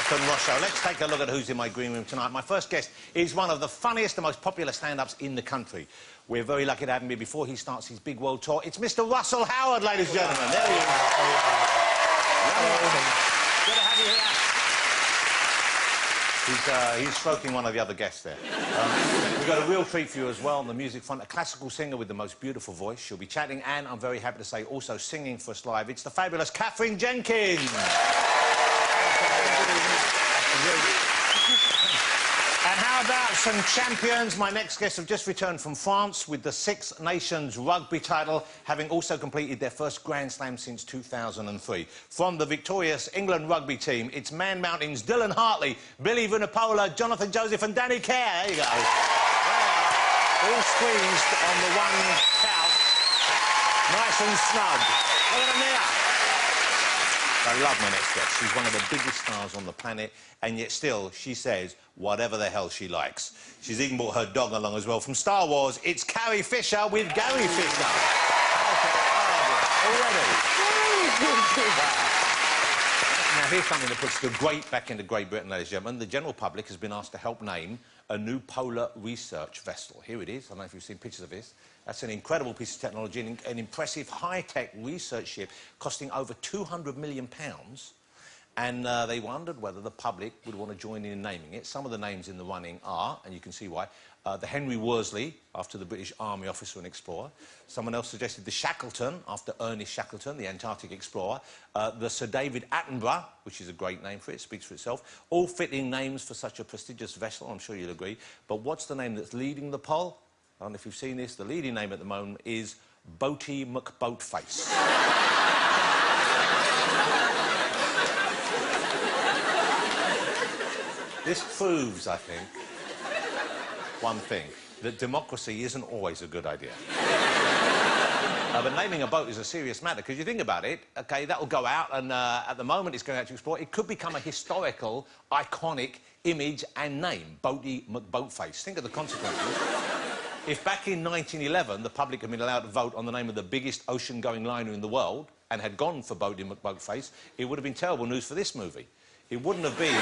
Jonathan Rosso. Let's take a look at who's in my green room tonight. My first guest is one of the funniest and most popular stand-ups in the country. We're very lucky to have him here before he starts his big world tour. It's Mr. Russell Howard, ladies and gentlemen. There he is. Good to have you here. He's stroking one of the other guests there. We've got a real treat for you as well on the music front. A classical singer with the most beautiful voice. She'll be chatting and, I'm very happy to say, also singing for us live. It's the fabulous Katherine Jenkins. And how about some champions? My next guests have just returned from France with the Six Nations rugby title, having also completed their first Grand Slam since 2003. From the victorious England rugby team, it's Man Mountain's Dylan Hartley, Billy Vunipola, Jonathan Joseph and Danny Kerr. There you go. All squeezed on the one couch. Nice and snug. Look at them there. I love my next guest. She's one of the biggest stars on the planet, and yet still, she says whatever the hell she likes. She's even brought her dog along as well. From Star Wars, it's Carrie Fisher with Gary Fisher. Already. Now, here's something that puts the great back into Great Britain, ladies and gentlemen. The general public has been asked to help name a new polar research vessel. Here it is. I don't know if you've seen pictures of this. That's an incredible piece of technology, an impressive high-tech research ship costing over £200 million. And they wondered whether the public would want to join in naming it. Some of the names in the running are, and you can see why, the Henry Worsley, after the British Army officer and explorer. Someone else suggested the Shackleton, after Ernest Shackleton, the Antarctic explorer. The Sir David Attenborough, which is a great name for it, speaks for itself. All fitting names for such a prestigious vessel, I'm sure you'll agree. But what's the name that's leading the poll? I don't know if you've seen this. The leading name at the moment is Boaty McBoatface. This proves, I think, one thing, that democracy isn't always a good idea. But naming a boat is a serious matter, because you think about it, OK, that'll go out, and at the moment it's going out to explore. It could become a historical, iconic image and name, Boaty McBoatface. Think of the consequences. If back in 1911 the public had been allowed to vote on the name of the biggest ocean-going liner in the world and had gone for Boaty McBoatface, it would have been terrible news for this movie. It wouldn't have been...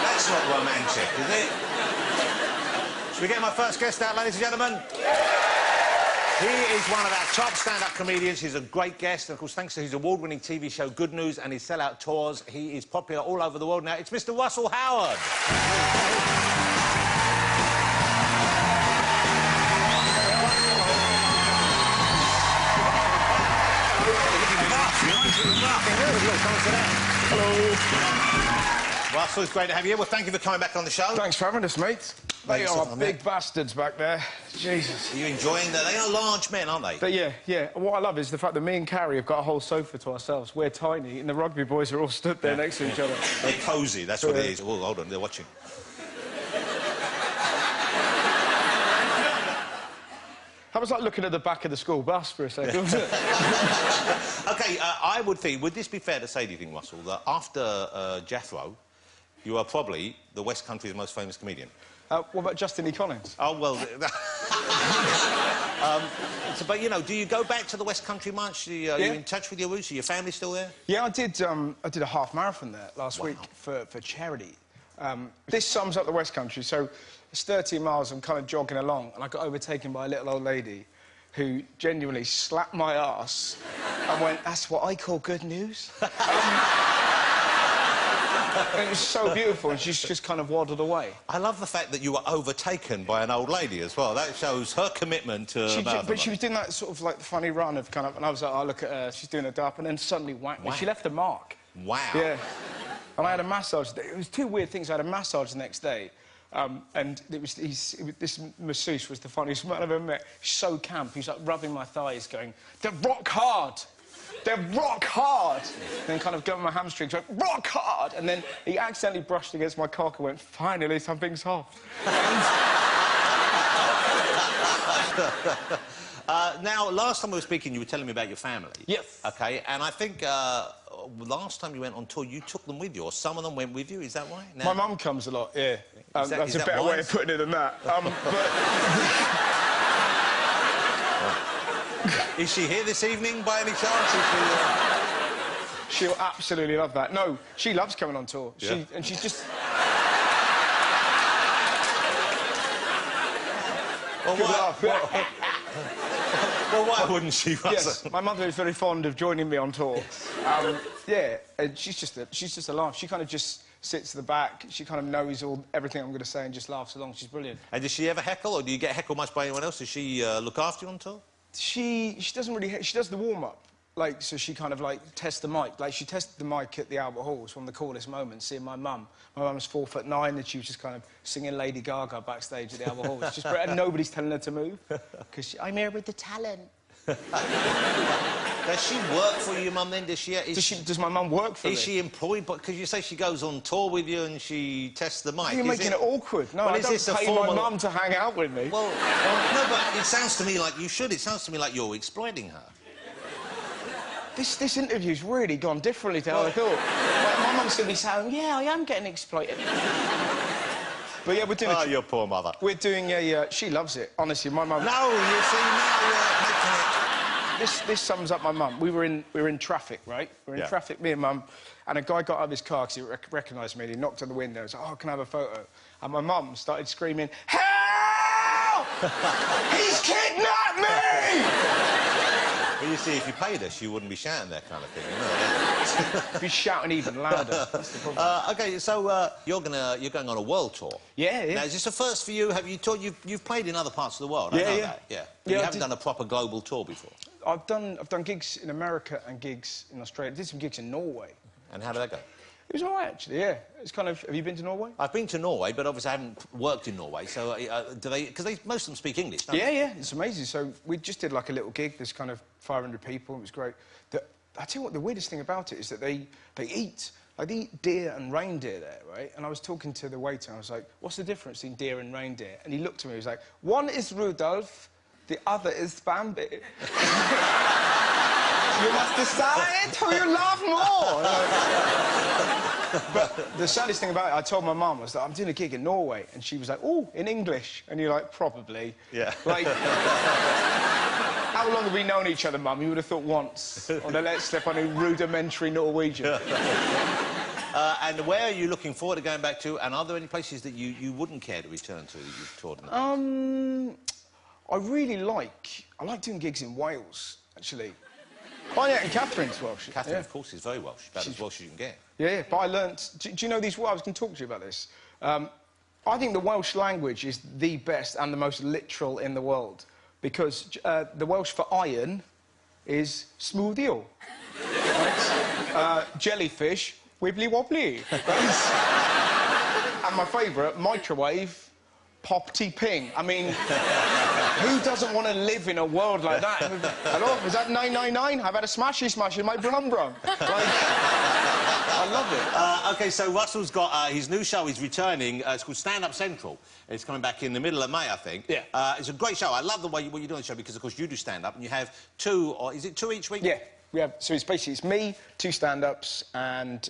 That's not romantic, is it? Should we get my first guest out, ladies and gentlemen? He is one of our top stand-up comedians. He's a great guest, and of course, thanks to his award-winning TV show Good News and his sell-out tours, he is popular all over the world now. It's Mr. Russell Howard. Hello. Russell, it's great to have you here. Well, thank you for coming back on the show. Thanks for having us, mate. They are big bastards back there. Jesus. Are you enjoying that? They are large men, aren't they? But yeah. What I love is the fact that me and Carrie have got a whole sofa to ourselves. We're tiny, and the rugby boys are all stood there next to each other. They're cosy, that's what it is. Oh, hold on, they're watching. That was like looking at the back of the school bus for a second, wasn't it? OK, I would think, would this be fair to say, do you think, Russell, that after Jethro, you are probably the West Country's most famous comedian? What about Justin E. Collins? Oh, well... but, you know, do you go back to the West Country much? Are you in touch with your roots? Are your family still there? Yeah, I did a half marathon there last week for charity. This sums up the West Country. So it's 13 miles, I'm kind of jogging along, and I got overtaken by a little old lady who genuinely slapped my ass and went, "That's what I call good news." And it was so beautiful, and she's just kind of waddled away. I love the fact that you were overtaken by an old lady as well. That shows her commitment to... But she was doing that sort of, like, the funny run of kind of... And I was like, oh, look at her, she's doing a dap, and then suddenly whacked me. She left a mark. Wow. Yeah. And I had a massage. It was two weird things. I had a massage the next day, and this masseuse was the funniest man I've ever met. He's so camp. He's, like, rubbing my thighs, going, "They're rock hard! They're rock hard!" And then kind of going my hamstrings, going, "Rock hard!" And then he accidentally brushed against my cock and went, "Finally, something soft." Now, last time we were speaking, you were telling me about your family. Yes. OK, and I think last time you went on tour, you took them with you, or some of them went with you, is that right? Now... My mum comes a lot, yeah. That's a better wise? way of putting it than that. Is she here this evening, by any chance? She'll absolutely love that. No, she loves coming on tour. Yeah. And she's just... Well, Good laugh. Well, why wouldn't she? Yes, my mother is very fond of joining me on tour. Yeah, and she's just a laugh. She kind of just sits at the back. She kind of knows everything I'm going to say and just laughs along. She's brilliant. And does she ever heckle, or do you get heckled much by anyone else? Does she look after you on tour? She doesn't really... She does the warm-up. Like, so she kind of, like, tests the mic. Like, she tested the mic at the Albert Hall. It was one of the coolest moments, seeing my mum. My mum's 4'9", and she was just kind of singing Lady Gaga backstage at the Albert Hall. It's just great, and nobody's telling her to move, because I'm here with the talent. Does she work for you, Mum, then? Does my mum work for me? Is she employed? Because you say she goes on tour with you and she tests the mic. You're making it awkward. No, well, I don't pay my mum to hang out with me. Well, no, but it sounds to me like you should. It sounds to me like you're exploiting her. This interview's really gone differently to how I thought. Like, my mum's going to be saying, yeah, I am getting exploited. But yeah, we're doing your poor mother. We're doing a... she loves it, honestly, my mum... No, you see, now you're making it... This sums up my mum. We were in traffic, right? We were in traffic, me and Mum, and a guy got out of his car because he recognised me, and he knocked on the window and was like, oh, can I have a photo? And my mum started screaming, help! He's kidnapped me! Well, you see, if you paid us, you wouldn't be shouting that kind of thing, you know? Be shouting even louder. That's the problem. OK, so you're going on a world tour. Yeah, yeah. Now, is this a first for you? Have you toured... You've played in other parts of the world, yeah, I know yeah. that. Yeah. But you haven't done a proper global tour before? I've done gigs in America and gigs in Australia. I did some gigs in Norway. And how did that go? It was all right, actually, yeah. It's kind of... Have you been to Norway? I've been to Norway, but obviously I haven't worked in Norway, so do they... Because most of them speak English, don't they? Yeah, it's amazing. So we just did, like, a little gig. There's kind of 500 people. It was great. I tell you what, the weirdest thing about it is that they eat... Like, they eat deer and reindeer there, right? And I was talking to the waiter, and I was like, what's the difference between deer and reindeer? And he looked at me, he was like, one is Rudolph, the other is Bambi. You must decide who you love more. But the saddest thing about it, I told my mum, was that I'm doing a gig in Norway, and she was like, oh, in English. And you're like, probably. Yeah. Like, how long have we known each other, Mum? You would have thought once. On the Let's Slip, I knew rudimentary Norwegian. And where are you looking forward to going back to? And are there any places that you wouldn't care to return to that you've toured in? I really like... I like doing gigs in Wales, actually. Oh, yeah, and Catherine's Welsh. Catherine, of course, is very Welsh. About as Welsh as you can get. Yeah, but I learnt... Do you know these... I was going to talk to you about this. I think the Welsh language is the best and the most literal in the world, because the Welsh for iron is smoothio. Right? Jellyfish, wibbly wobbly. And my favourite, microwave, pop-tea-ping. I mean, who doesn't want to live in a world like that? Hello, is that 999? I've had a smashy in my brum-brum. Like, I love it. OK, so Russell's got his new show. He's returning. It's called Stand Up Central. It's coming back in the middle of May, I think. Yeah. It's a great show. I love the way what you do on the show because, of course, you do stand-up and you have two, or is it two each week? Yeah. So it's me, two stand-ups, and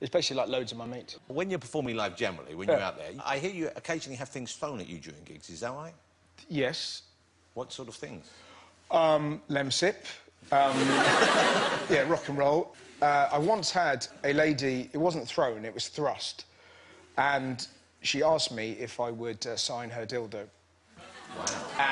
it's basically like loads of my mates. When you're performing live generally, when you're out there, I hear you occasionally have things thrown at you during gigs. Is that right? Yes. What sort of things? Lemsip. Yeah, rock and roll. I once had a lady, it wasn't thrown, it was thrust, and she asked me if I would sign her dildo. Wow.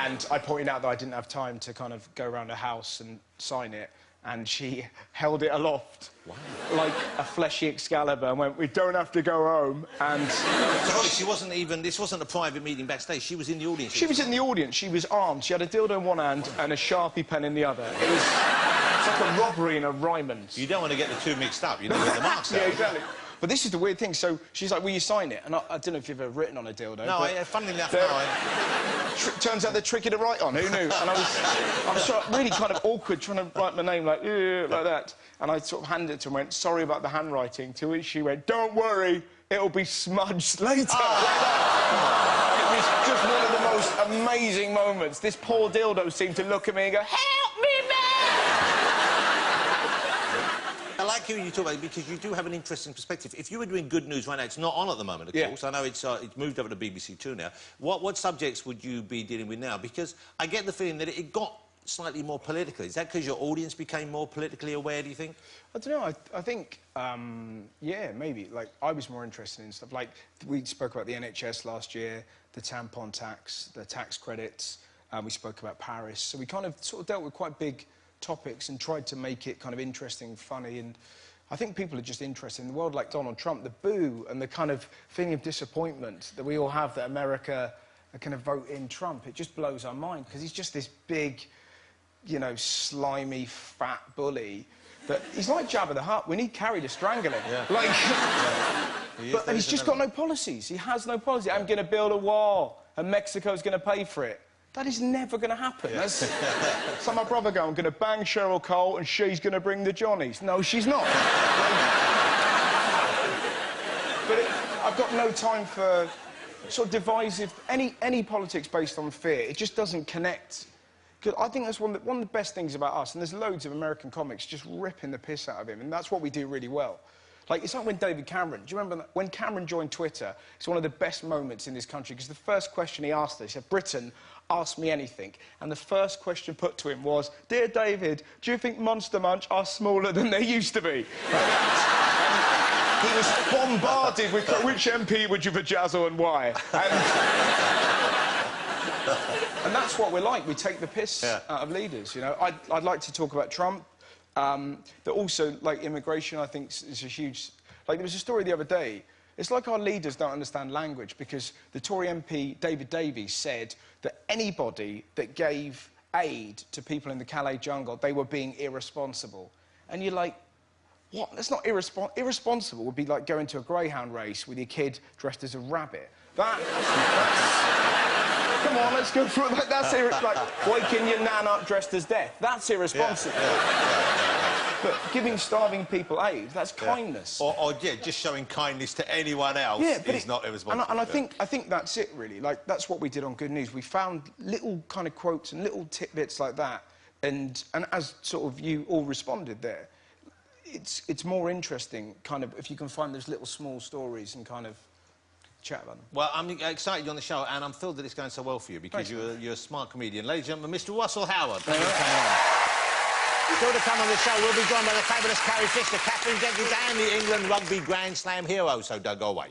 And I pointed out that I didn't have time to kind of go around her house and sign it, and she held it aloft. Wow. Like a fleshy Excalibur, and went, we don't have to go home, and... So she wasn't even... This wasn't a private meeting backstage, she was in the audience? She was in the audience, she was armed, she had a dildo in one hand and a Sharpie pen in the other. It was... It's like a robbery in a Ryman's. You don't want to get the two mixed up, you don't get the marks out. Yeah, exactly. But this is the weird thing, so she's like, will you sign it? And I don't know if you've ever written on a dildo. No, funnily enough, no. Turns out they're tricky to write on, who knew? And I was really kind of awkward trying to write my name like that. And I sort of handed it to her and went, sorry about the handwriting, to which she went, don't worry, it'll be smudged later. Oh. It was just one of the most amazing moments. This poor dildo seemed to look at me and go, help me, man! I like hearing you talk about it because you do have an interesting perspective. If you were doing Good News right now, it's not on at the moment, of course. I know it's moved over to BBC Two now. What subjects would you be dealing with now? Because I get the feeling that it got slightly more political? Is that because your audience became more politically aware, do you think? I don't know. I think, yeah, maybe. Like, I was more interested in stuff. Like, we spoke about the NHS last year, the tampon tax, the tax credits. We spoke about Paris. So we kind of sort of dealt with quite big topics and tried to make it kind of interesting, funny, and I think people are just interested in the world. Like Donald Trump, the boo and the kind of feeling of disappointment that we all have that America are going to vote in Trump. It just blows our mind because he's just this big, you know, slimy, fat bully. That he's like Jabba the Hutt. We need Carrie to strangle him. Yeah. Like, yeah. And he's just got no policies. He has no policy. I'm going to build a wall and Mexico's going to pay for it. That is never going to happen. Yeah. So my brother go, I'm going to bang Cheryl Cole and she's going to bring the Johnnies. No, she's not. I've got no time for sort of divisive... Any politics based on fear. It just doesn't connect. Because I think that's one of the best things about us, and there's loads of American comics just ripping the piss out of him, and that's what we do really well. Like, it's like when David Cameron... Do you remember that? When Cameron joined Twitter, it's one of the best moments in this country, because the first question he asked us, he said, Britain, ask me anything. And the first question put to him was, Dear David, do you think Monster Munch are smaller than they used to be? He was bombarded with, which MP would you vajazzle and why? And that's what we're like. We take the piss out of leaders, you know. I'd like to talk about Trump. That also, like, immigration, I think, is a huge... Like, there was a story the other day. It's like our leaders don't understand language because the Tory MP, David Davies, said that anybody that gave aid to people in the Calais jungle, they were being irresponsible. And you're like, what? That's not irresponsible. Would be like going to a greyhound race with your kid dressed as a rabbit. That's come on, let's go for it. That's like waking your nan up dressed as death. That's irresponsible. But giving starving people aid, that's kindness. Or just showing kindness to anyone else is not irresponsible. And I think that's it, really. Like, that's what we did on Good News. We found little kind of quotes and little tidbits like that, and as sort of you all responded there, it's more interesting, kind of, if you can find those little small stories and kind of chat about them. Well, I'm excited you're on the show, and I'm thrilled that it's going so well for you, because you're a smart comedian. Ladies and gentlemen, Mr. Russell Howard. Thank you for coming on. Still to come on the show, we'll be joined by the fabulous Carrie Fisher, Katherine, Jenkins and the England Rugby Grand Slam hero, so don't go away.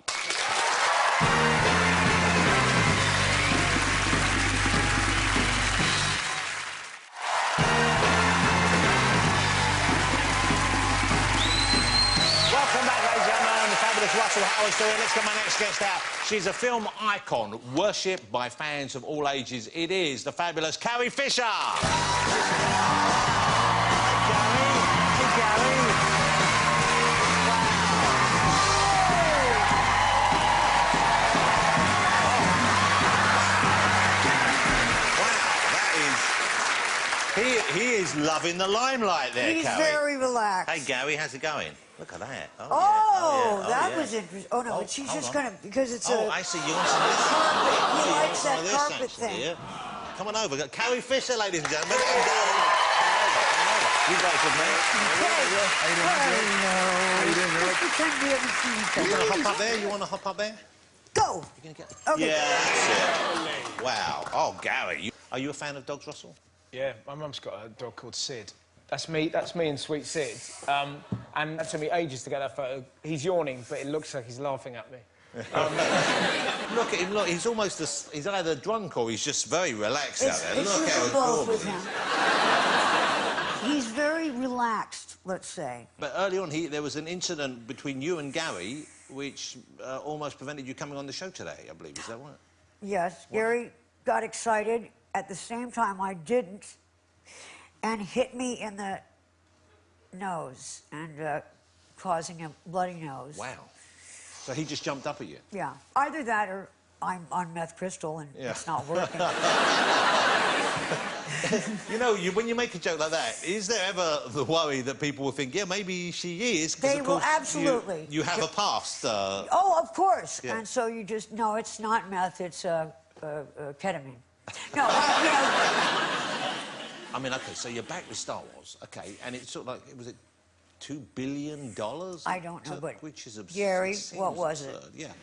Welcome back, ladies and gentlemen, the fabulous Russell Howard story. Let's get my next guest out. She's a film icon, worshipped by fans of all ages. It is the fabulous Carrie Fisher. He is loving the limelight there, He's Carrie. very relaxed. Hey, Gary, how's it going? Look at that. Oh, that yeah. was interesting. Oh, no, but she's just going to... Because it's Oh, I see. You want some of this? carpet. He likes that this, carpet actually, thing. yeah. Come on over. Carrie Fisher, ladies and gentlemen. You guys have met. Hello. How you doing? Just pretend we haven't seen each You other. want to hop up there? You want to hop up there? Go. You gonna get... Okay. Yeah, that's it. Wow. Oh, Gary. Are you a fan of dogs, Russell? Yeah, my mum's got a dog called Sid. That's me and Sweet Sid. And that took me ages to get that photo. He's yawning, but it looks like he's laughing at me. Look at him, look, he's almost he's either drunk or he's just very relaxed out there. It's Look how both adorable with him. He's very relaxed, let's say. But early on, there was an incident between you and Gary which almost prevented you coming on the show today, I believe. Is that right? Yes, Gary got excited at the same time I didn't and hit me in the nose and causing a bloody nose. Wow. So he just jumped up at you? Yeah. Either that or I'm on meth crystal and it's not working. You know, when you make a joke like that, is there ever the worry that people will think, yeah, maybe she is? They of will course absolutely. You have a past. Oh, of course. Yeah. And so you just, no, it's not meth, it's ketamine. No, I mean, OK, so you're back with Star Wars, OK, and it's sort of like, was it $2 billion? I don't know, but... Which is absurd. Gary, what was it? Yeah.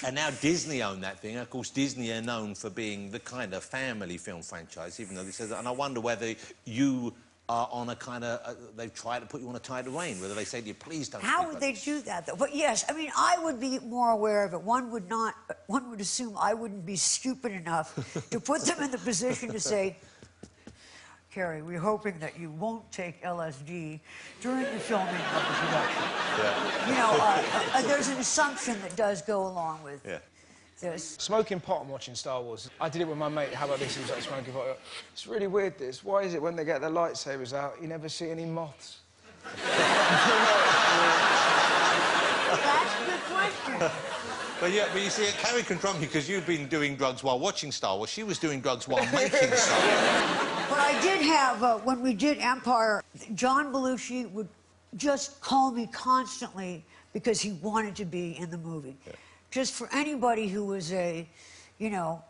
And now Disney own that thing. Of course, Disney are known for being the kind of family film franchise, even though they said that. And I wonder whether you are on a kind of... they've tried to put you on a tidal rein, whether they say to you, please don't... How would they do that, though? But yes, I mean, I would be more aware of it. One would assume I wouldn't be stupid enough to put them in the position to say, Carrie, we're hoping that you won't take LSD during the filming of the production. Yeah. You know, there's an assumption that does go along with this. Smoking pot and watching Star Wars. I did it with my mate. How about this? He was like smoking pot. It's really weird, this. Why is it when they get their lightsabers out, you never see any moths? That's a good question. But you see, Carrie can trump you because you've been doing drugs while watching Star Wars. She was doing drugs while making Star Wars. But I did have, when we did Empire, John Belushi would just call me constantly because he wanted to be in the movie. Yeah. Just for anybody who was a, you know,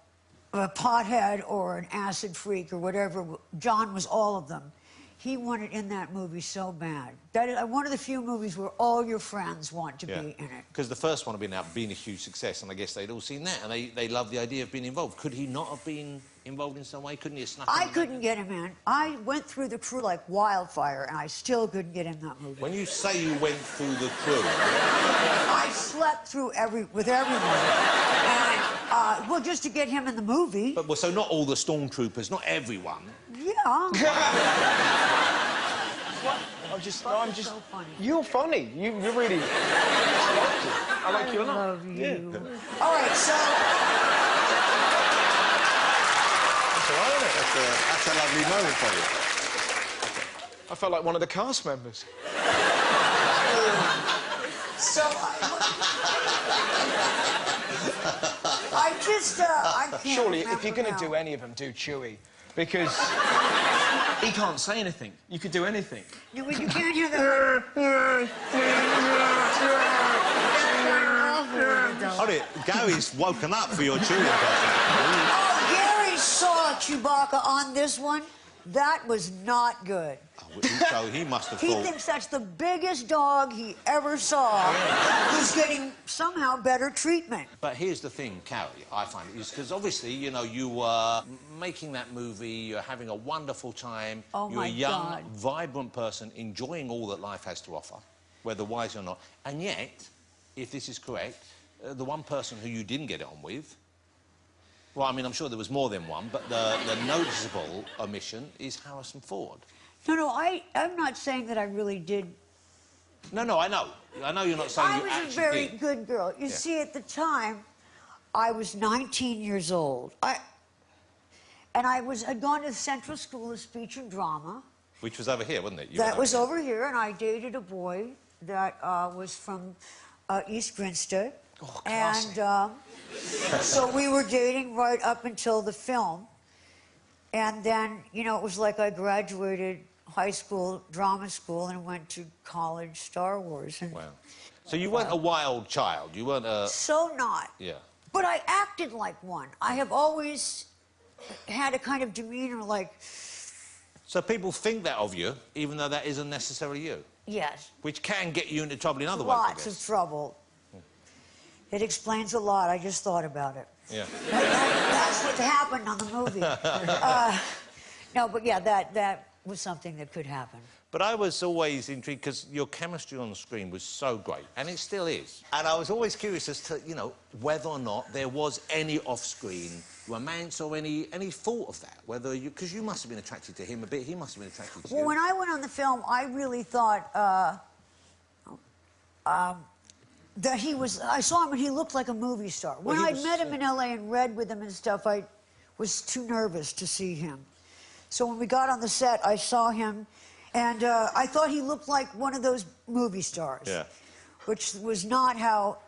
a pothead or an acid freak or whatever, John was all of them. He wanted in that movie so bad. That is one of the few movies where all your friends want to be in it. Because the first one had been a huge success, and I guess they'd all seen that, and they loved the idea of being involved. Could he not have been involved in some way? Couldn't he have snuck in? I couldn't get him in. I went through the crew like wildfire, and I still couldn't get in that movie. When you say you went through the crew... I slept through with everyone. And, well, just to get him in the movie. But, well, so not all the stormtroopers, not everyone. Yeah. I'm just... So funny. You're funny. You're really... I like you a lot. I love you. Yeah. All right, so... That's all right, isn't it? That's a lovely moment for you. I felt like one of the cast members. So... I just... I can't Surely, if you're going to do any of them, do Chewie. Because he can't say anything. You could do anything. You can't hear the... Hold it. Gary's woken up for your Chewie impression. Oh, Gary saw Chewbacca on this one. That was not good. Oh, so he must have He thought... thinks that's the biggest dog he ever saw. Who's getting somehow better treatment. But here's the thing, Carrie, I find, is because obviously, you know, you were making that movie, you're having a wonderful time. Oh, you're my a young, God. vibrant person enjoying all that life has to offer, whether wise or not. And yet, if this is correct, the one person who you didn't get it on with... Well, I mean, I'm sure there was more than one, but the noticeable omission is Harrison Ford. No, I'm not saying that I really did. No, I know. I know you're not saying you actually I was a very did. good girl. You see, at the time, I was 19 years old. And I'd gone to the Central School of Speech and Drama. Which was over here, wasn't it? That was over here, and I dated a boy that was from East Grinstead. Oh, classy. And so we were dating right up until the film. And then, you know, it was like I graduated high school, drama school, and went to college, Star Wars. And, wow. So you weren't a wild child? You weren't a... So not. Yeah. But I acted like one. I have always had a kind of demeanor like... So people think that of you, even though that isn't necessarily you? Yes. Which can get you into trouble in other ways, I guess. Lots of trouble. It explains a lot. I just thought about it. Yeah. That's what happened on the movie. No, but yeah, that was something that could happen. But I was always intrigued because your chemistry on the screen was so great, and it still is. And I was always curious as to, you know, whether or not there was any off-screen romance or any thought of that. Whether you... Because you must have been attracted to him a bit, he must have been attracted to you. Well, when I went on the film, I really thought... that he was... I saw him and he looked like a movie star. When I'd met him in L.A. and read with him and stuff, I was too nervous to see him. So when we got on the set, I saw him, and I thought he looked like one of those movie stars. Yeah. Which was not how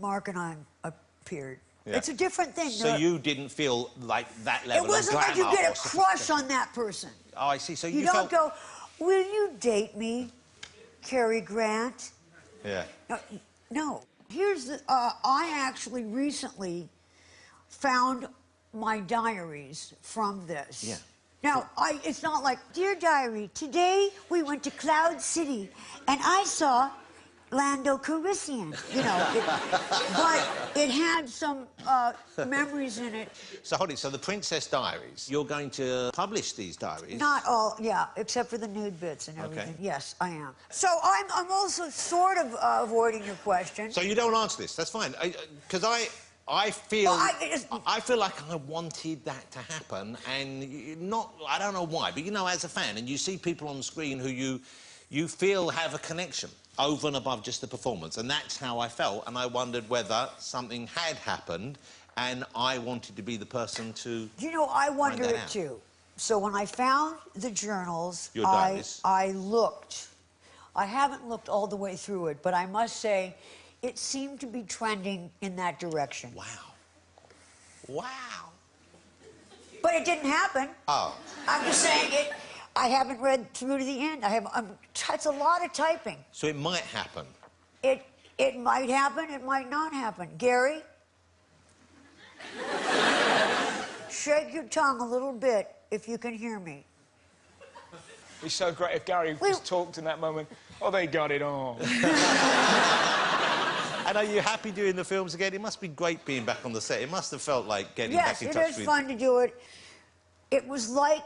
Mark and I appeared. Yeah. It's a different thing. So you didn't feel like that level of glamour? It wasn't like you get a crush on that person. Oh, I see. So you don't go, will you date me, Cary Grant? Yeah. No. Here's the... I actually recently found my diaries from this. Yeah. Now, it's not like, Dear Diary, today we went to Cloud City and I saw Lando Calrissian, you know. But it had some memories in it. So, hold it. So, the Princess Diaries, you're going to publish these diaries? Not all, yeah, except for the nude bits and everything. Okay. Yes, I am. So I'm also sort of avoiding your question. So you don't answer this. That's fine. Because I feel... Well, I feel like I wanted that to happen, and not... I don't know why, but, you know, as a fan, and you see people on the screen who you feel have a connection over and above just the performance, and that's how I felt, and I wondered whether something had happened, and I wanted to be the person to... You know, I wonder it too. So when I found the journals, Your diaries. I looked. I haven't looked all the way through it, but I must say, it seemed to be trending in that direction. Wow. Wow. But it didn't happen. Oh. I'm just saying it. I haven't read through to the end. It's a lot of typing. So it might happen. It might happen, it might not happen. Gary? Shake your tongue a little bit if you can hear me. It'd be so great if Gary just talked in that moment. Oh, they got it on. And are you happy doing the films again? It must be great being back on the set. It must have felt like getting back in touch with... Yes, it is fun to do it. It was like...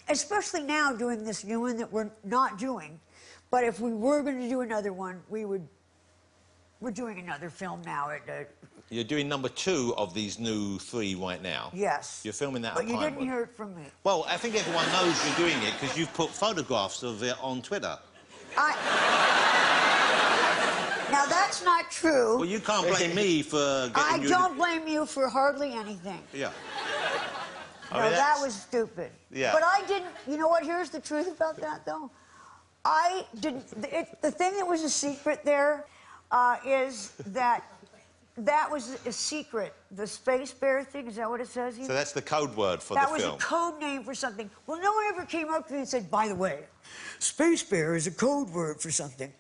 Especially now doing this new one that we're not doing. But if we were going to do another one, we're doing another film now. You're doing number 2 of these new 3 right now. Yes. You're filming that But you didn't hear it from me. Well, I think everyone knows you're doing it because you've put photographs of it on Twitter. Now, that's not true. Well, you can't blame me for getting I don't blame you for hardly anything. Yeah. No, that was stupid. Yeah. But I didn't... You know what? Here's the truth about that, though. I didn't... The thing that was a secret there is that was a secret. The Space Bear thing, is that what it says here? So that's the code word for the film. That was a code name for something. Well, no one ever came up to me and said, by the way, Space Bear is a code word for something.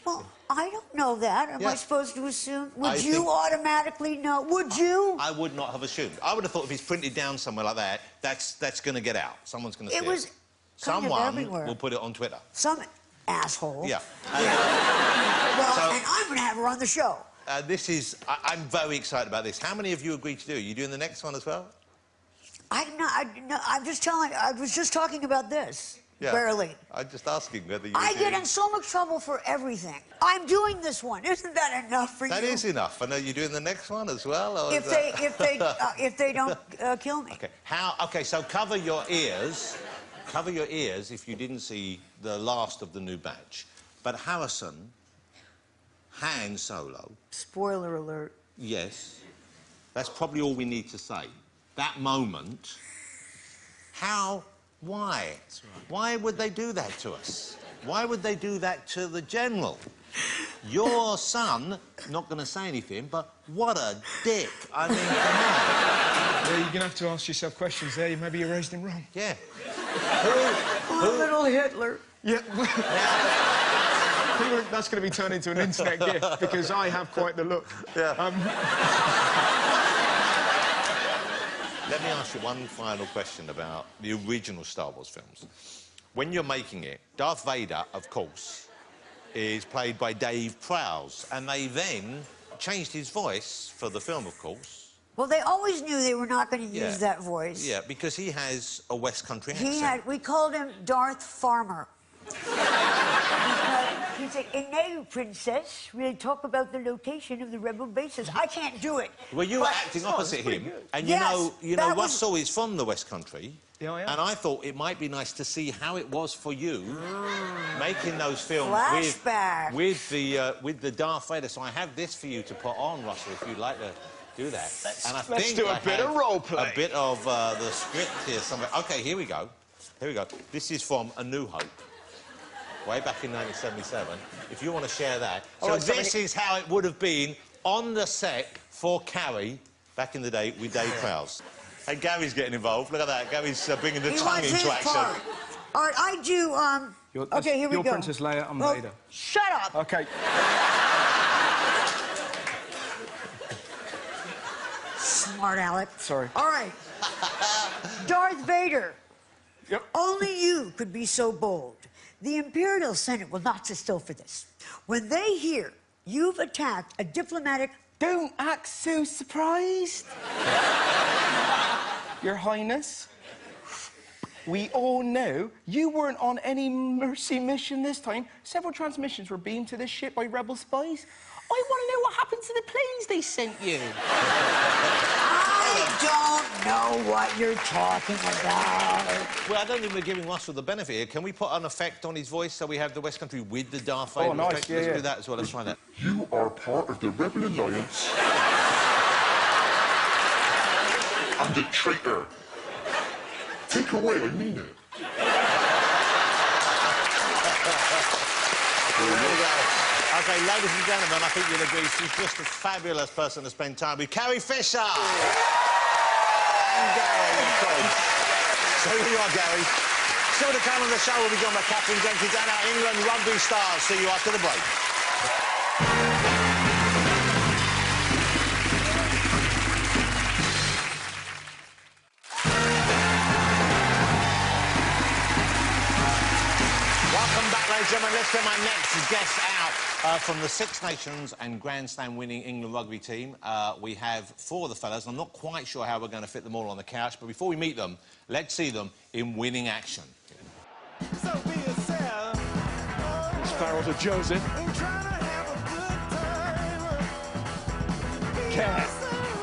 Well, I don't know that. Am I supposed to assume? Would you automatically know? Would you? I would not have assumed. I would have thought if it's printed down somewhere like that, that's going to get out. Someone's going to see it. It was Someone everywhere. will put it on Twitter. Some asshole. Yeah. Well, and I'm going to have her on the show. This is... I'm very excited about this. How many of you agreed to do? Are you doing the next one as well? I'm just telling... I was just talking about this. Yeah. Barely. I'm just asking whether you... I get in so much trouble for everything. I'm doing this one. Isn't that enough for you? That is enough. And are you doing the next one as well? Or if they don't kill me. Okay. Okay, so cover your ears. Cover your ears if you didn't see the last of the new batch. But Harrison, Han Solo... Spoiler alert. Yes. That's probably all we need to say. That moment... Why? That's right. Why would they do that to us? Why would they do that to the General? Your son, not going to say anything, but what a dick. I mean, come on. Yeah, you're going to have to ask yourself questions there. Maybe you raised him wrong. Yeah. Little Hitler. Yeah. That's going to be turned into an internet gif, because I have quite the look. Yeah. Let me ask you one final question about the original Star Wars films. When you're making it, Darth Vader, of course, is played by Dave Prowse, and they then changed his voice for the film, of course. Well, they always knew they were not going to use that voice. Yeah, because he has a West Country accent. We called him Darth Farmer. He's like, and now, Princess, we'll talk about the location of the rebel bases. I can't do it. Well, you were acting opposite him, and you know, Russell is from the West Country. Yeah, I am. And I thought it might be nice to see how it was for you making those films with the Darth Vader. So I have this for you to put on, Russell, if you'd like to do that. Let's do a bit of role play. A bit of the script here somewhere. OK, here we go. Here we go. This is from A New Hope, way back in 1977. If you want to share that. So this is how it would have been on the set for Carrie back in the day with Dave Prowse. Hey, Gary's getting involved. Look at that. Gary's bringing the tongue into action. All right, I do, OK, here we go. You're Princess Leia, I'm Vader. Shut up. OK. Smart Alec. Sorry. All right. Darth Vader. Yep. Only you could be so bold. The Imperial Senate will not sit still for this. When they hear you've attacked a diplomatic... Don't act so surprised. Your Highness, we all know you weren't on any mercy mission this time. Several transmissions were beamed to this ship by rebel spies. I want to know what happened to the planes they sent you. I don't know what you're talking about. Well, I don't think we're giving Russell the benefit here. Can we put an effect on his voice so we have the West Country with the Darth Vader nice, effect? yeah, Let's yeah. do that as well. Let's try that. You are part of the Rebel Alliance. I'm the traitor. Take away, I mean it. There we go. OK, ladies and gentlemen, I think you'll agree she's just a fabulous person to spend time with. Carrie Fisher! And Gary, of course. So here you are, Gary. Still to come on the show will be joined by Katherine, Jenkins and our England rugby stars. See you after the break. Welcome back, ladies and gentlemen. Let's get my next guest out from the Six Nations and Grand Slam winning England rugby team. We have four of the fellas. I'm not quite sure how we're going to fit them all on the couch, but before we meet them, let's see them in winning action. So be yourself. It's Farrell to Joseph. Kerr.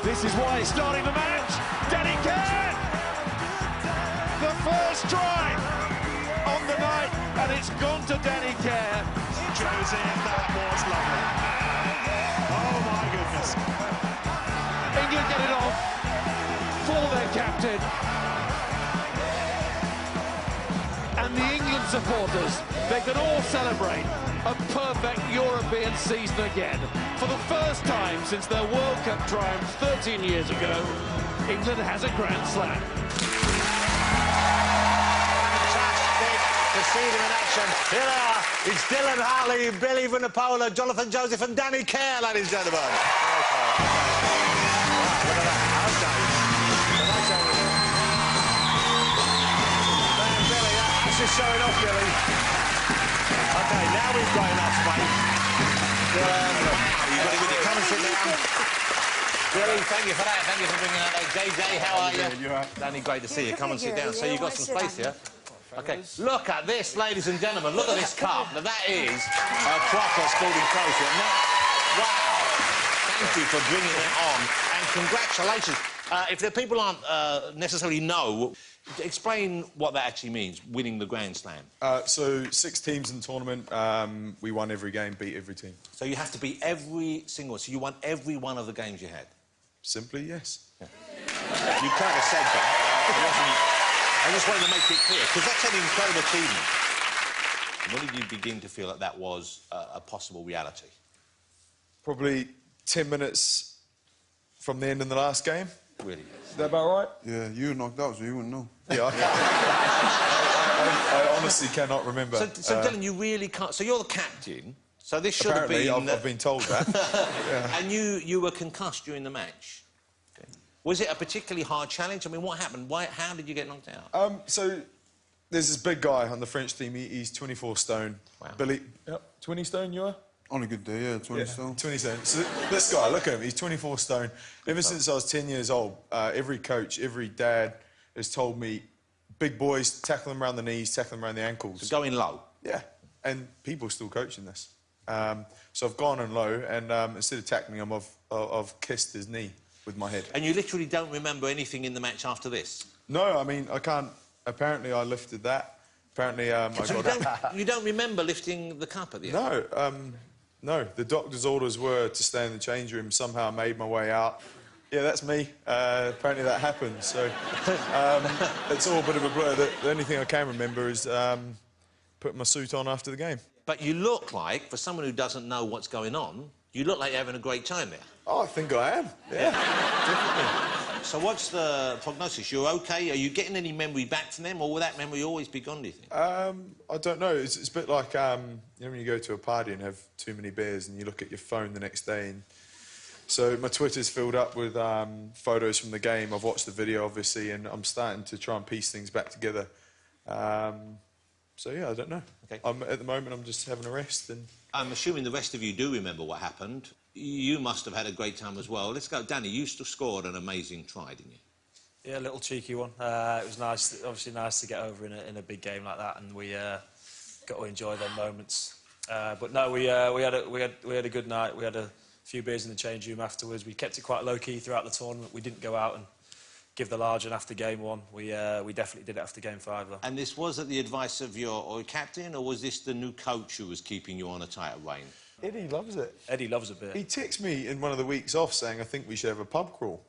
This is why he's starting the match. Danny Kerr! The first try on the night, and it's gone to Danny Kerr. Joseph, that was lovely. Oh my goodness. England get it off for their captain. And the England supporters, they can all celebrate a perfect European season again. For the first time since their World Cup triumph 13 years ago, England has a Grand Slam. Fantastic to see them in action. Here they are. It's Dylan Hartley, Billy Vunipola, Jonathan Joseph and Danny Kerr, ladies and gentlemen. Just showing off, Billy. OK, now we've got enough space. Dylan, wow, you've got to get it. Come and sit down. Billy, thank you for that. Thank you for bringing that. JJ, how are you? You right? Danny, great to see you. Come and sit down. So you've got some space here. OK, fellas. look at this, ladies and gentlemen. Look at this cup. Now, that is a proper sporting trophy. Wow. Thank you for bringing it on. And congratulations. If the people aren't necessarily know, explain what that actually means, winning the Grand Slam. So 6 teams in the tournament. We won every game, beat every team. So you have to beat every single... So you won every one of the games you had? Simply, yes. Yeah. You kind of said that. I just wanted to make it clear, because that's an incredible achievement. When did you begin to feel that that was a possible reality? Probably 10 minutes from the end of the last game. Really? Is that about right? Yeah, you were knocked out, so you wouldn't know. Yeah, I honestly cannot remember. So Dylan, you really can't... So you're the captain, so this should have Apparently, been... I've been told that. Yeah. And you were concussed during the match. Okay. Was it a particularly hard challenge? I mean, what happened? How did you get knocked out? So there's this big guy on the French team. He's 24 stone. Wow. Billy... Yep, 20 stone, you are? On a good day, yeah, 20 stone. 20 stone. So this guy, look at him, he's 24 stone. Ever since I was 10 years old, every coach, every dad has told me, big boys, tackle them around the knees, tackle them around the ankles. So going low? Yeah, and people are still coaching this. So I've gone in low, and instead of tackling him, I've kissed his knee with my head. And you literally don't remember anything in the match after this? No, I mean, I can't... Apparently, I lifted that. Apparently, So you don't remember lifting the cup at the end? No, no, the doctor's orders were to stay in the change room. Somehow I made my way out. Yeah, that's me. Apparently that happened, so... it's all a bit of a blur. The only thing I can remember is putting my suit on after the game. But you look like, for someone who doesn't know what's going on, you look like you're having a great time there. Oh, I think I am. Yeah, definitely. So what's the prognosis? You're OK? Are you getting any memory back from them, or will that memory always be gone, do you think? I don't know. It's a bit like, you know, when you go to a party and have too many beers and you look at your phone the next day and... So my Twitter's filled up with photos from the game. I've watched the video, obviously, and I'm starting to try and piece things back together. So, yeah, I don't know. Okay. At the moment, I'm just having a rest and... I'm assuming the rest of you do remember what happened. You must have had a great time as well. Let's go. Danny, you still scored an amazing try, didn't you? Yeah, a little cheeky one. It was nice, obviously nice to get over in a big game like that, and we got to enjoy them moments. But no, we had a good night. We had a few beers in the change room afterwards. We kept it quite low key throughout the tournament. We didn't go out and give the large an after game one. We definitely did it after game 5 though. And this was at the advice of your captain, or was this the new coach who was keeping you on a tighter rein? Eddie loves it. Eddie loves a beer. He texted me in one of the weeks off saying, I think we should have a pub crawl.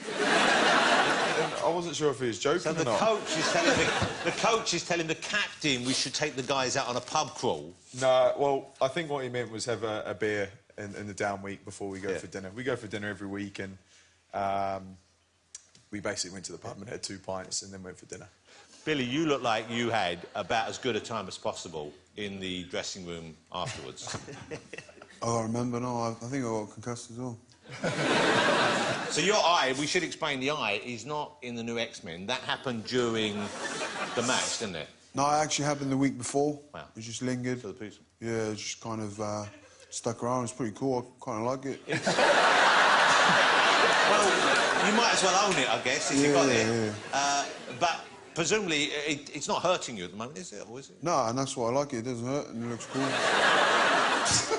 And I wasn't sure if he was joking so or not. The coach is telling the captain we should take the guys out on a pub crawl? No, well, I think what he meant was have a beer in the down week before we go for dinner. We go for dinner every week, and we basically went to the pub and had 2 pints and then went for dinner. Billy, you look like you had about as good a time as possible in the dressing room afterwards. I remember, no, I think I got concussed as well. So your eye, we should explain the eye, is not in the new X-Men. That happened during the match, didn't it? No, it actually happened the week before. Wow. It just lingered. For the piece. Yeah, it just kind of stuck around. It's pretty cool. I kind of like it. Well, you might as well own it, I guess, if you got it. Yeah. But presumably, it's not hurting you at the moment, is it? Or is it? No, and that's why I like it. It doesn't hurt and it looks cool.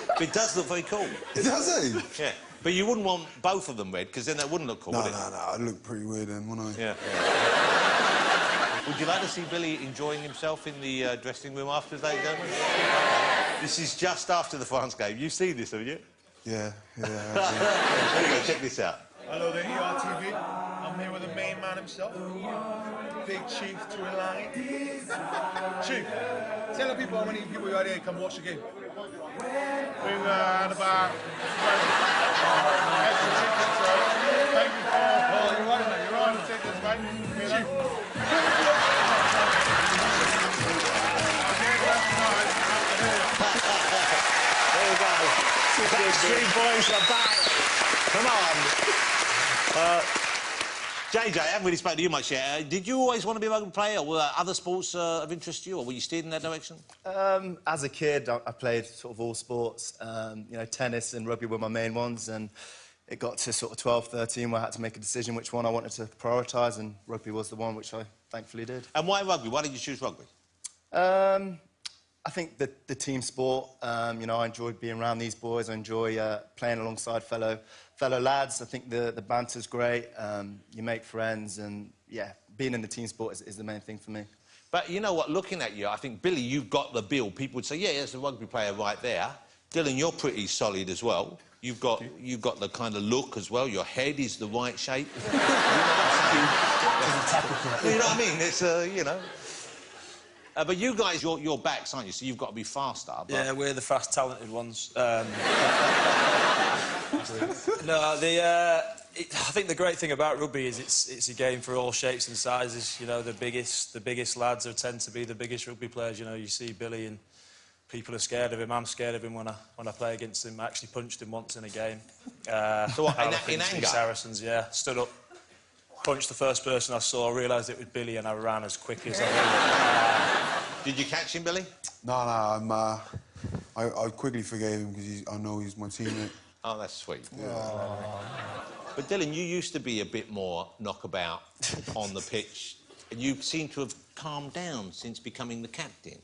But it does look very cool. It does, eh? Yeah. But you wouldn't want both of them red, because then that wouldn't look cool, would it? No, I'd look pretty weird then, wouldn't I? Yeah. Would you like to see Billy enjoying himself in the dressing room after that game? This is just after the France game. You've seen this, haven't you? Yeah. There you go, check this out. Hello there, ERTV. I'm here with the main man himself, Big Chief Tuilagi. Chief, tell the people how many people you are here come watch the game. We've had about... extra tickets, so thank you for... Oh, you're right, mate. You're right on the tickets, mate. Chief. There we go. Backstreet Boys are back. Come on. JJ, I haven't really spoken to you much yet. Did you always want to be a rugby player, or were other sports of interest to you, or were you steered in that direction? As a kid, I played sort of all sports. You know, tennis and rugby were my main ones, and it got to sort of 12, 13 where I had to make a decision which one I wanted to prioritise, and rugby was the one which I thankfully did. And why rugby? Why did you choose rugby? I think the team sport, you know, I enjoy being around these boys. I enjoy playing alongside fellow lads. I think the banter's great. You make friends, and, yeah, being in the team sport is the main thing for me. But you know what, looking at you, I think, Billy, you've got the bill. People would say, yeah, there's a rugby player right there. Dylan, you're pretty solid as well. You've got the kind of look as well. Your head is the right shape. You know what I mean? It's, you know... but you guys, you're backs, aren't you? So you've got to be faster. But... Yeah, we're the fast, talented ones. No, I think the great thing about rugby is it's a game for all shapes and sizes. You know, the biggest lads tend to be the biggest rugby players. You know, you see Billy and people are scared of him. I'm scared of him when I play against him. I actually punched him once in a game. So what, in anger? Saracens, yeah. Stood up, punched the first person I saw, realised it was Billy, and I ran as quick as I could. Did you catch him, Billy? No, I quickly forgave him because I know he's my teammate. Oh, that's sweet. Yeah. But Dylan, you used to be a bit more knockabout on the pitch, and you seem to have calmed down since becoming the captain.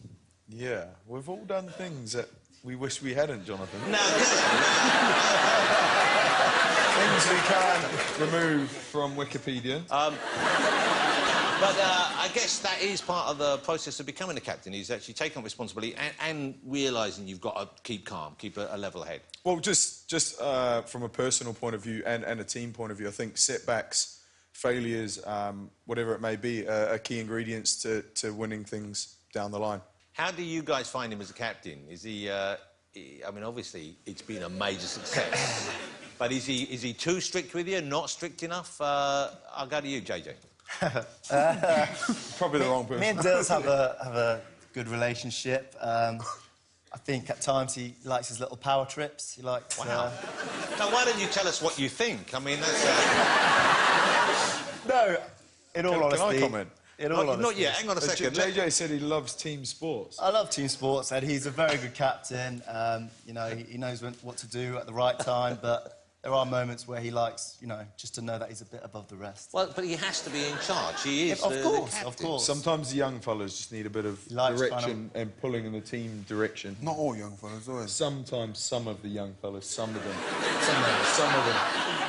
Yeah, we've all done things that we wish we hadn't, Jonathan. No, Things we can't remove from Wikipedia. But I guess that is part of the process of becoming a captain, is actually taking responsibility and realising you've got to keep calm, keep a level head. Well, just from a personal point of view and a team point of view, I think setbacks, failures, whatever it may be, are key ingredients to winning things down the line. How do you guys find him as a captain? Is he... I mean, obviously, it's been a major success. But is he too strict with you, not strict enough? I'll go to you, JJ. Probably the wrong person. Me and Dils have a good relationship. I think at times he likes his little power trips. He likes... Wow. Now, why don't you tell us what you think? I mean, that's... No, in all honesty... Can I comment? In all honesty. Not yet. Hang on a second. JJ said he loves team sports. I love team sports, and he's a very good captain. You know, he knows what to do at the right time, but there are moments where he likes, you know, just to know that he's a bit above the rest. Well, but he has to be in charge. He is. Of course, the captain. of course. Sometimes the young fellas just need a bit of direction and pulling in the team direction. Not all young fellas, always. Sometimes some of the young fellas, some of them. Some of them.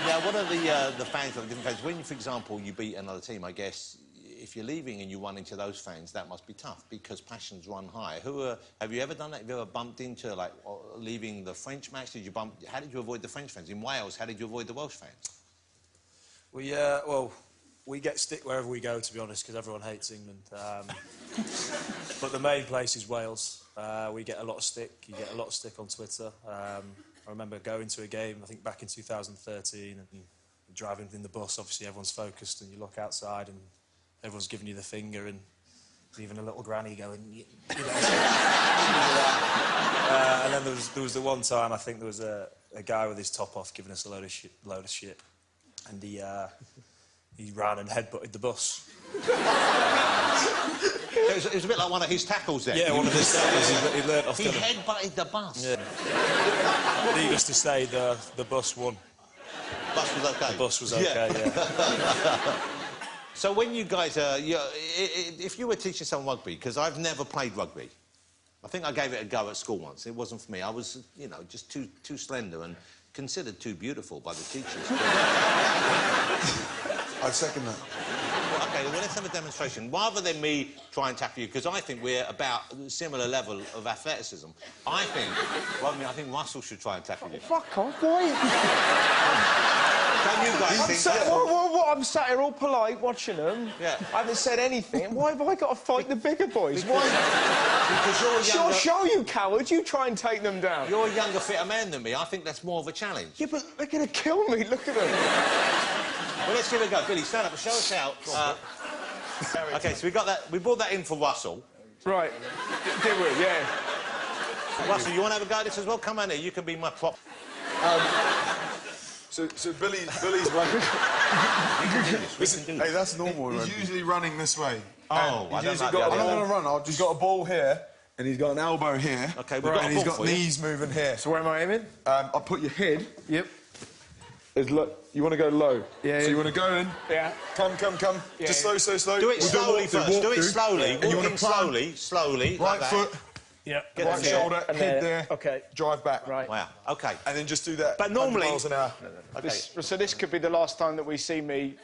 Yeah, what are the fans of the different fans? When, for example, you beat another team, I guess, if you're leaving and you run into those fans, that must be tough because passions run high. Have you ever done that? Have you ever bumped into, like, leaving the French match? How did you avoid the French fans? In Wales, how did you avoid the Welsh fans? Well, we get stick wherever we go, to be honest, because everyone hates England. But the main place is Wales. We get a lot of stick. You get a lot of stick on Twitter. I remember going to a game, I think back in 2013, and driving in the bus, obviously everyone's focused, and you look outside and everyone's giving you the finger, and even a little granny going, you know. And then there was the one time, I think there was a guy with his top off giving us a load of shit, and he ran and headbutted the bus. It was a bit like one of his tackles then. Yeah, one of his tackles. He learnt off. He headbutted the bus. Yeah. Needless to say, the bus won. Bus was okay. The bus was okay. Yeah. So when you guys, if you were teaching someone rugby, because I've never played rugby, I think I gave it a go at school once. It wasn't for me. I was, you know, just too slender and considered too beautiful by the teachers. I second that. Well, OK, well, let's have a demonstration. Rather than me try and tackle you, because I think we're about a similar level of athleticism, I think Russell should try and tackle you. Fuck off, why? Don't you guys think... I'm sat here all polite watching them. Yeah. I haven't said anything. Why have I got to fight the bigger boys? Why? Because you're younger... Show you, coward. You try and take them down. You're a younger, fitter man than me. I think that's more of a challenge. Yeah, but they're going to kill me. Look at them. Well, let's give it a go. Billy, stand up and show us out. OK, so we brought that in for Russell. Right. Did we? Yeah. Russell, you want to have a go at this as well? Come on here. You can be my prop. So Billy's running. Listen, hey, that's normal. He's usually running this way. Oh, I'm not going to run. He's got a ball here, and he's got an elbow here. OK, and he's got knees moving here. So where am I aiming? I'll put your head. Yep. You want to go low. Yeah. So you want to go in. Yeah. Come. Yeah, Just yeah. slow. Do it slowly first. Do it slowly. And you want to slowly. Right foot. Yeah. Right shoulder. Head there. OK. Drive back. Right. Wow. OK. And then just do that. But normally... 100 miles an hour. Okay. So this could be the last time that we see me...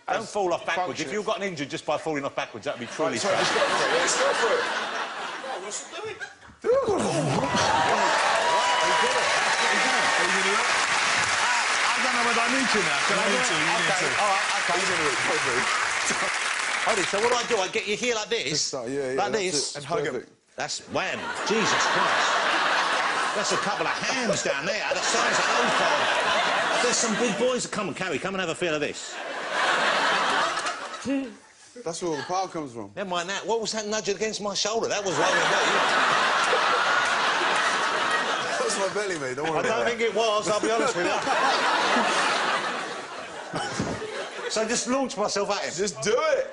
Don't fall off backwards. If you've gotten injured just by falling off backwards, that'd be truly sad. Let's go for it. What's he doing? I don't know whether I need to now. Can I do it? OK, all right, OK. So what do? I get you here like this? Like this? And hug him. That's wham. Jesus Christ. That's a couple of hams down there. The size of those guys. There's some big boys. Come on, Carrie, come and have a feel of this. That's where all the power comes from. Never mind that. What was that nudge against my shoulder? That was right with That's my belly, mate. Don't worry me. I don't think it was, I'll be honest with you. So I just launched myself at him. Just do it.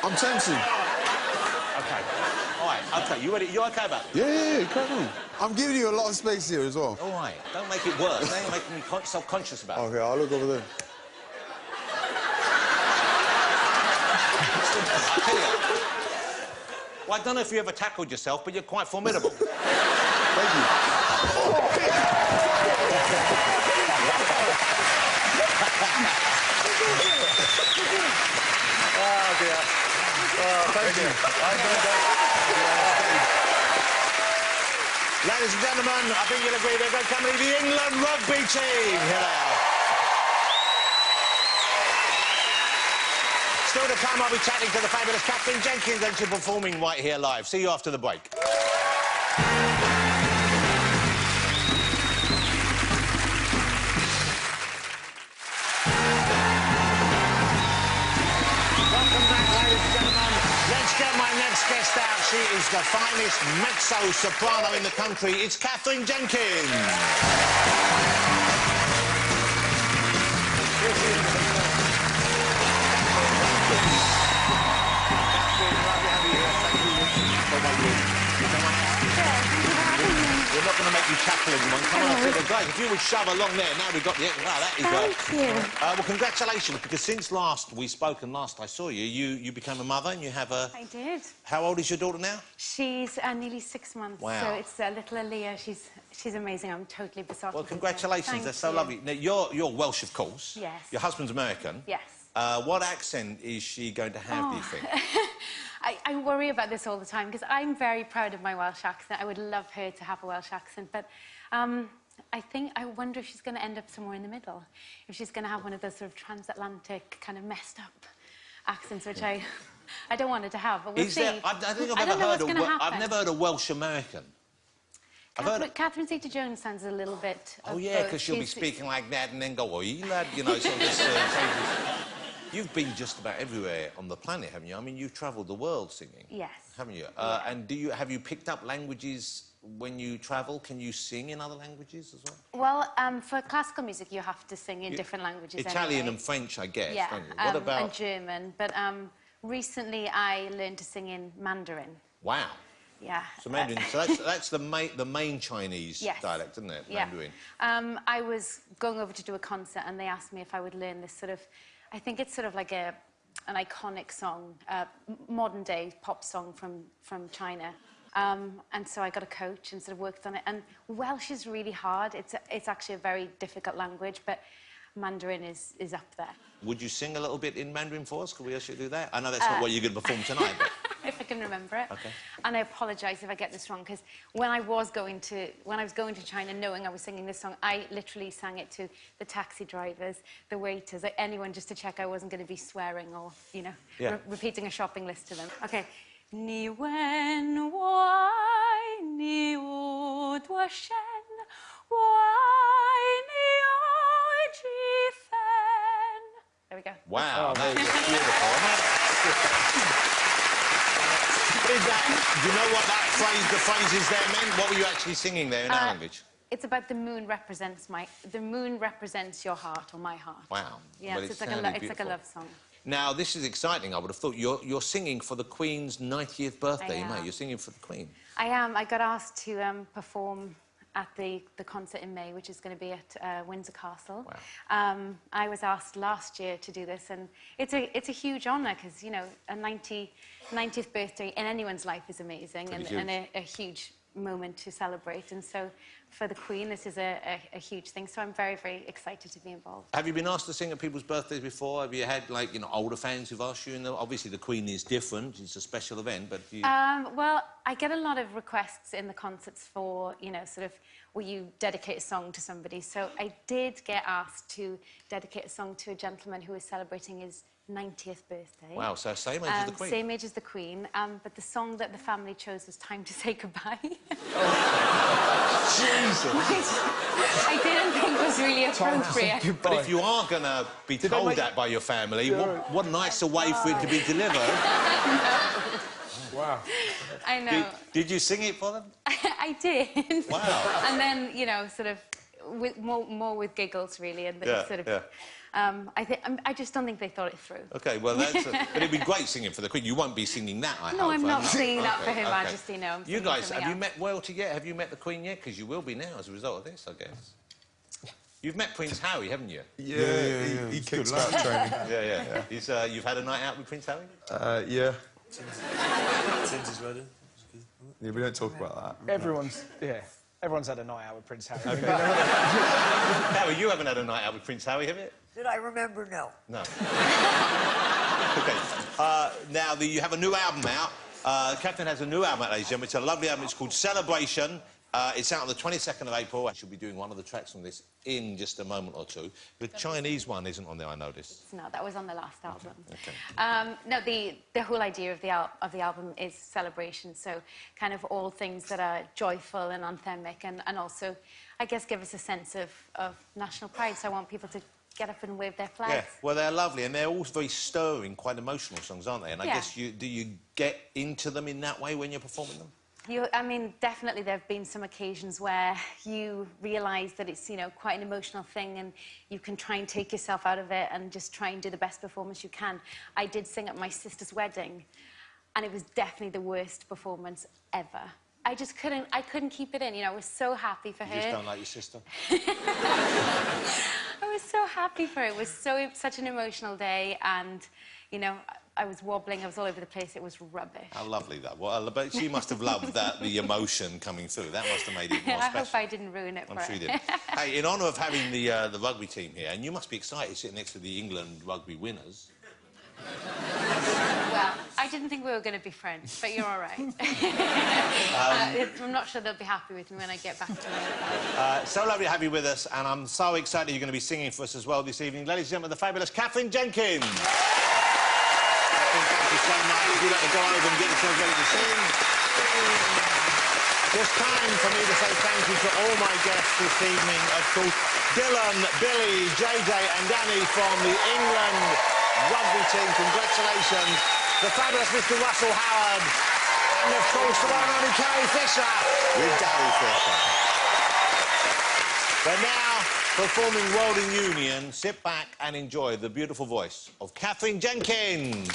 I'm tensing. OK. All right, OK. You ready? You OK about it? Yeah, crack on. I'm giving you a lot of space here as well. All right. Don't make it worse. Don't make me self-conscious about it. OK, I'll look over there. Well, I don't know if you ever tackled yourself, but you're quite formidable. Thank you. Oh, dear. Oh, thank you. Ladies and gentlemen, I think you'll agree they're going to come to the England rugby team. Here they are. Still to come, I'll be chatting to the fabulous Katherine Jenkins, and she's performing right here live. See you after the break. Welcome back, ladies and gentlemen. Let's get my next guest out. She is the finest mezzo-soprano in the country. It's Katherine Jenkins. Here she is. one. Come on up to the break. If you would shove along there, now we've got the... Wow, that is... Thank you. Well, congratulations, because since last we spoke and last I saw you, you became a mother and you have a... I did. How old is your daughter now? She's nearly 6 months. Wow. So it's little Aaliyah. She's amazing. I'm totally besotted. Well, congratulations. Thank That's so you. lovely. Now, you're Welsh, of course. Yes. Your husband's American. Yes. What accent is she going to have, do you think? I worry about this all the time because I'm very proud of my Welsh accent. I would love her to have a Welsh accent, but I wonder if she's going to end up somewhere in the middle. If she's going to have one of those sort of transatlantic kind of messed up accents, which I don't want her to have, but we'll see. I think I've never heard a Welsh American. Catherine Zeta-Jones sounds a little bit... Oh, yeah, because she'll be speaking like that and then go, "Oi, lad," you know, sort of this... You've been just about everywhere on the planet, haven't you? I mean, you've travelled the world singing. Yes. Haven't you? Yeah. And have you picked up languages when you travel? Can you sing in other languages as well? Well, for classical music, you have to sing in different languages Italian anyway. and French, I guess, Yeah, don't you? What about... and German. But recently, I learned to sing in Mandarin. Wow. Yeah. So Mandarin, so that's the main Chinese dialect, isn't it? Yeah. Mandarin. I was going over to do a concert and they asked me if I would learn this sort of... I think it's sort of like an iconic song, modern-day pop song from China. And so I got a coach and sort of worked on it. And Welsh is really hard. It's actually a very difficult language, but Mandarin is up there. Would you sing a little bit in Mandarin for us? Could we ask you to do that? I know that's not what you're going to perform tonight, but... If I can remember it. Okay. And I apologise if I get this wrong, because when I was going to China, knowing I was singing this song, I literally sang it to the taxi drivers, the waiters, like anyone, just to check I wasn't going to be swearing or, you know, repeating a shopping list to them. Okay. Ni wen wai ni u dua shen wai ni o ji fen. There we go. Wow, that is beautiful. What is that? Do you know what the phrase is there meant? What were you actually singing there in our language? It's about the moon represents your heart or my heart. Wow. Yeah, well, it's like a love song. Now, this is exciting, I would have thought. You're singing for the Queen's 90th birthday, mate. You're singing for the Queen. I am. I got asked to perform at the concert in May, which is going to be at Windsor Castle. Wow. I was asked last year to do this, and it's a huge honour because, you know, a 90th birthday in anyone's life is amazing and a huge moment to celebrate. And so for the Queen, this is a huge thing. So I'm very, very excited to be involved. Have you been asked to sing at people's birthdays before? Have you had, like, you know, older fans who've asked you? Obviously, the Queen is different. It's a special event, but do you... Well, I get a lot of requests in the concerts for, you know, sort of, will you dedicate a song to somebody? So I did get asked to dedicate a song to a gentleman who was celebrating his 90th birthday. Wow, so same age as the Queen. Same age as the Queen, but the song that the family chose was Time to Say Goodbye. Jesus! I didn't think was really appropriate. But if you are going to be told that by your family, what a nicer way for it to be delivered. Wow. I know. Did you sing it for them? I did. Wow. And then, you know, sort of, more with giggles, really, and sort of... I just don't think they thought it through. OK, well, that's... but it'd be great singing for the Queen. You won't be singing that, I hope. No, I'm not singing that for Her Majesty, no. You guys, have you met royalty yet? Have you met the Queen yet? Because you will be now as a result of this, I guess. You've met Prince Harry, haven't you? Yeah. He kicks out training. Yeah. You've had a night out with Prince Harry? Yeah. Tim's wedding. Yeah, we don't talk about that. Everyone's had a night out with Prince Harry. Harry, you haven't had a night out with Prince Harry, have you? Did I remember? No. No. OK. Now, you have a new album out. Katherine has a new album out, ladies and gentlemen. It's a lovely album. It's called Celebration. It's out on the 22nd of April. I should be doing one of the tracks from this in just a moment or two. The Chinese one isn't on there, I noticed. No, that was on the last album. Okay. No, the whole idea of the album is celebration, so kind of all things that are joyful and anthemic and also, I guess, give us a sense of national pride. So I want people to get up and wave their flags. Yeah, well, they're lovely, and they're all very stirring, quite emotional songs, aren't they? And I guess do you get into them in that way when you're performing them? I mean, definitely there have been some occasions where you realise that it's, you know, quite an emotional thing and you can try and take yourself out of it and just try and do the best performance you can. I did sing at my sister's wedding and it was definitely the worst performance ever. I just couldn't keep it in. You know, I was so happy for her. You just don't like your sister? I was so happy for her. It was such an emotional day, and, you know, I was wobbling, I was all over the place, it was rubbish. How lovely that was. But she must have loved that, the emotion coming through. That must have made it more special. I hope I didn't ruin it for her. I'm sure you did. Hey, in honour of having the rugby team here, and you must be excited sitting next to the England rugby winners. Well, I didn't think we were going to be friends, but you're all right. I'm not sure they'll be happy with me when I get back to them. So lovely to have you with us, and I'm so excited you're going to be singing for us as well this evening. Ladies and gentlemen, the fabulous Katherine Jenkins. Thank you so much. Would you like to go over and get yourselves ready to sing? Just time for me to say thank you to all my guests this evening. Of course, Dylan, Billy, JJ and Danny from the England rugby team. Congratulations. The fabulous Mr. Russell Howard. And, of course, the one and only Carrie Fisher with Gary Fisher. But now, performing World in Union, sit back and enjoy the beautiful voice of Katherine Jenkins.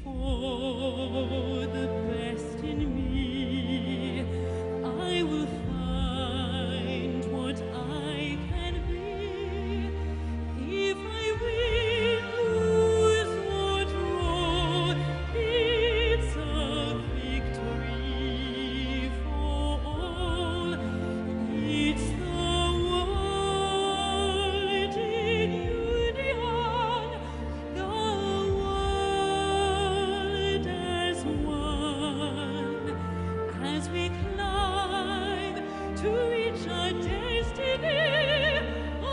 For the best in me, I will find what I can be. If I win, lose or draw, it's a victory for all. It's the world in union, the world as one, as we climb to reach our destiny. I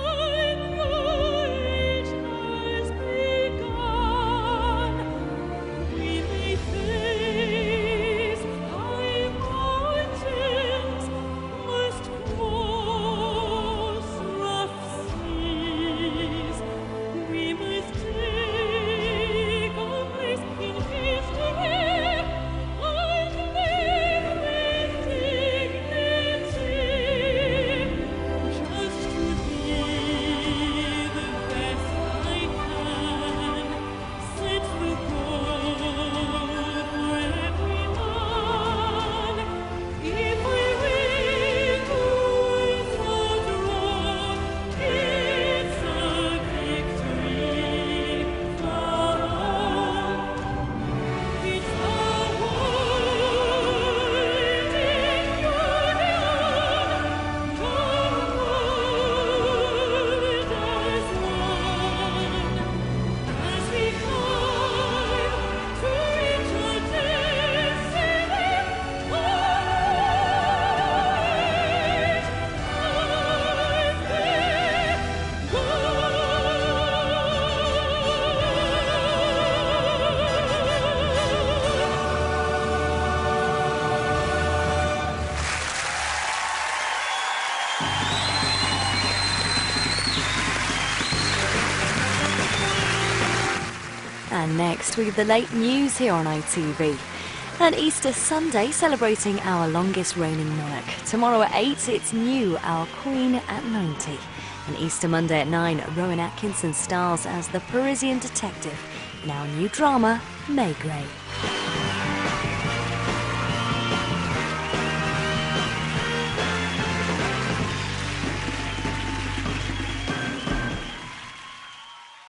know it has begun. We may face high mountains, must cross rough seas. We must take our place in history and live with dignity. Just to be the best I can, set the goal for everyone. If we win, lose or draw, it's a victory for all. It's the world in union, the world as one, as we climb to reach our destiny. And next, we have the late news here on ITV. And Easter Sunday, celebrating our longest reigning monarch. Tomorrow at 8, it's New, our Queen at 90. And Easter Monday at 9, Rowan Atkinson stars as the Parisian detective in our new drama, Maigret.